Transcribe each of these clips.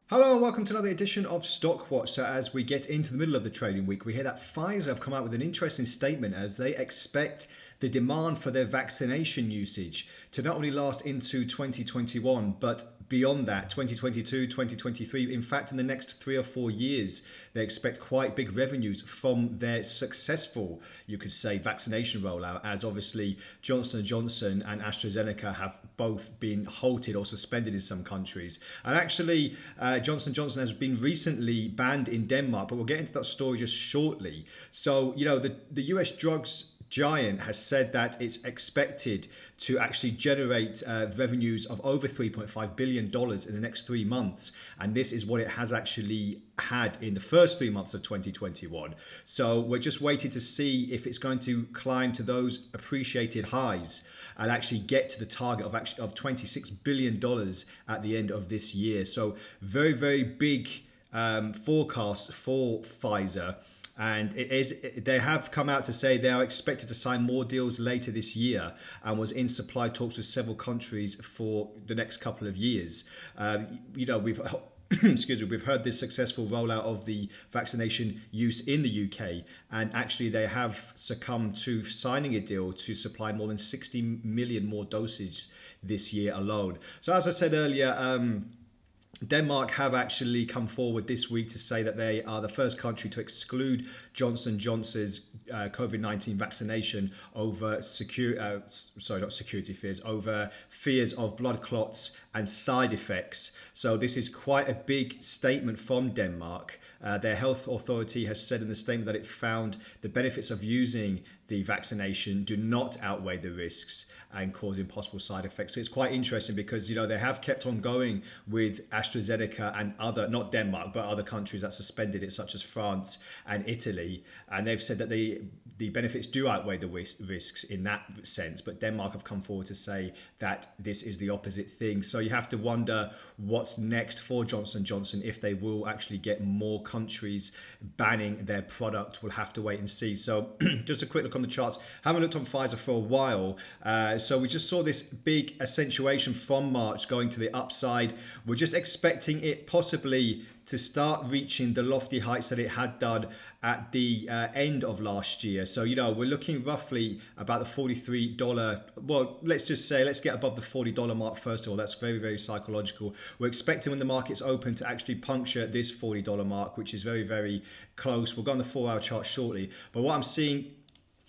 Hello and welcome to another edition of Stock Watch. So as we get into the middle of the trading week, we hear that Pfizer have come out with an interesting statement as they expect the demand for their vaccination usage to not only last into 2021, but beyond that, 2022, 2023. In fact, in the next 3 or 4 years, they expect quite big revenues from their successful, you could say, vaccination rollout, as obviously Johnson & Johnson and AstraZeneca have both been halted or suspended in some countries. And actually, Johnson & Johnson has been recently banned in Denmark, but we'll get into that story just shortly. So, the US drugs giant has said that it's expected to actually generate revenues of over $3.5 billion in the next 3 months. And this is what it has actually had in the first 3 months of 2021. So we're just waiting to see if it's going to climb to those appreciated highs and actually get to the target of $26 billion at the end of this year. So very, very big forecasts for Pfizer. And they have come out to say they are expected to sign more deals later this year and was in supply talks with several countries for the next couple of years. We've excuse me, we've heard this successful rollout of the vaccination use in the UK, and actually they have succumbed to signing a deal to supply more than 60 million more doses this year alone. So as I said earlier, Denmark have actually come forward this week to say that they are the first country to exclude Johnson & Johnson's COVID-19 vaccination over over fears of blood clots and side effects. So this is quite a big statement from Denmark. Their health authority has said in the statement that it found the benefits of using the vaccination do not outweigh the risks and causing possible side effects. So it's quite interesting because they have kept on going with AstraZeneca and other, not Denmark, but other countries that suspended it, such as France and Italy, and they've said that the benefits do outweigh the risks in that sense. But Denmark have come forward to say that this is the opposite thing. So you have to wonder what's next for Johnson & Johnson if they will actually get more countries banning their product. We'll have to wait and see. So just a quick look on the charts. Haven't looked on Pfizer for a while. So we just saw this big accentuation from March going to the upside. We're just expecting it possibly to start reaching the lofty heights that it had done at the end of last year. So, we're looking roughly about the $43. Well, let's get above the $40 mark first of all. That's very, very psychological. We're expecting when the market's open to actually puncture this $40 mark, which is very, very close. We'll go on the 4-hour chart shortly. But what I'm seeing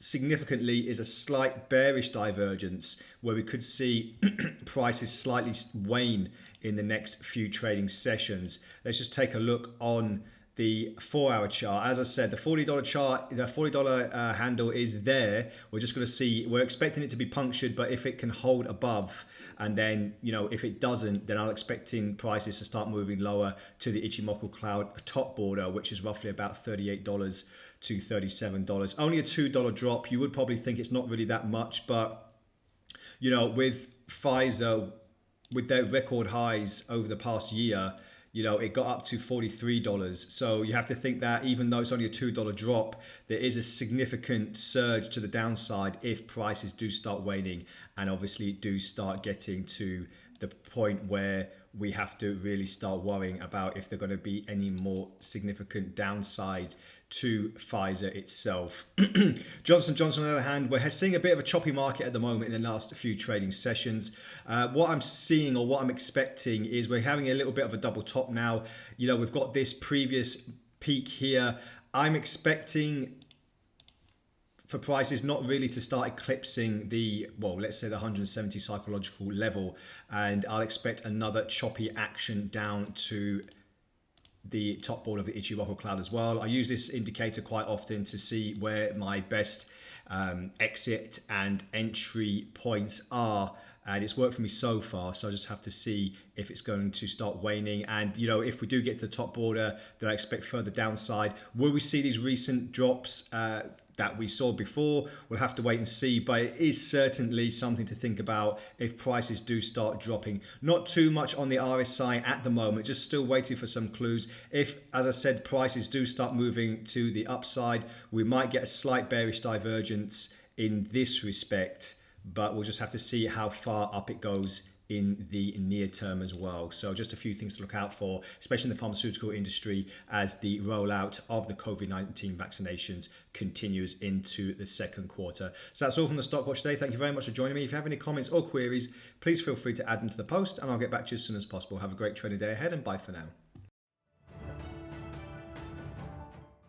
significantly is a slight bearish divergence where we could see prices slightly wane in the next few trading sessions. Let's just take a look on the 4-hour chart. As I said, the $40 chart, the $40 handle is there. We're just going to see, we're expecting it to be punctured, but if it can hold above, and then, if it doesn't, then I'm expecting prices to start moving lower to the Ichimoku Cloud top border, which is roughly about $38 to $37. Only a $2 drop. You would probably think it's not really that much, but with Pfizer, with their record highs over the past year, it got up to $43. So you have to think that even though it's only a $2 drop, there is a significant surge to the downside if prices do start waning and obviously do start getting to the point where we have to really start worrying about if there's going to be any more significant downside to Pfizer itself. Johnson & Johnson, on the other hand, we're seeing a bit of a choppy market at the moment in the last few trading sessions. What I'm seeing, or what I'm expecting, is we're having a little bit of a double top now. We've got this previous peak here. I'm expecting for prices not really to start eclipsing the 170 psychological level, and I'll expect another choppy action down to the top board of the Ichimoku Cloud as well. I use this indicator quite often to see where my best exit and entry points are, and it's worked for me so far. So I just have to see if it's going to start waning, and if we do get to the top border, then I expect further downside. Will we see these recent drops that we saw before? We'll have to wait and see, but it is certainly something to think about if prices do start dropping. Not too much on the RSI at the moment, just still waiting for some clues. If, as I said, prices do start moving to the upside, we might get a slight bearish divergence in this respect, but we'll just have to see how far up it goes in the near term as well. So just a few things to look out for, especially in the pharmaceutical industry, as the rollout of the COVID-19 vaccinations continues into the second quarter. So that's all from the Stock Watch today. Thank you very much for joining me. If you have any comments or queries, please feel free to add them to the post and I'll get back to you as soon as possible. Have a great trading day ahead and bye for now.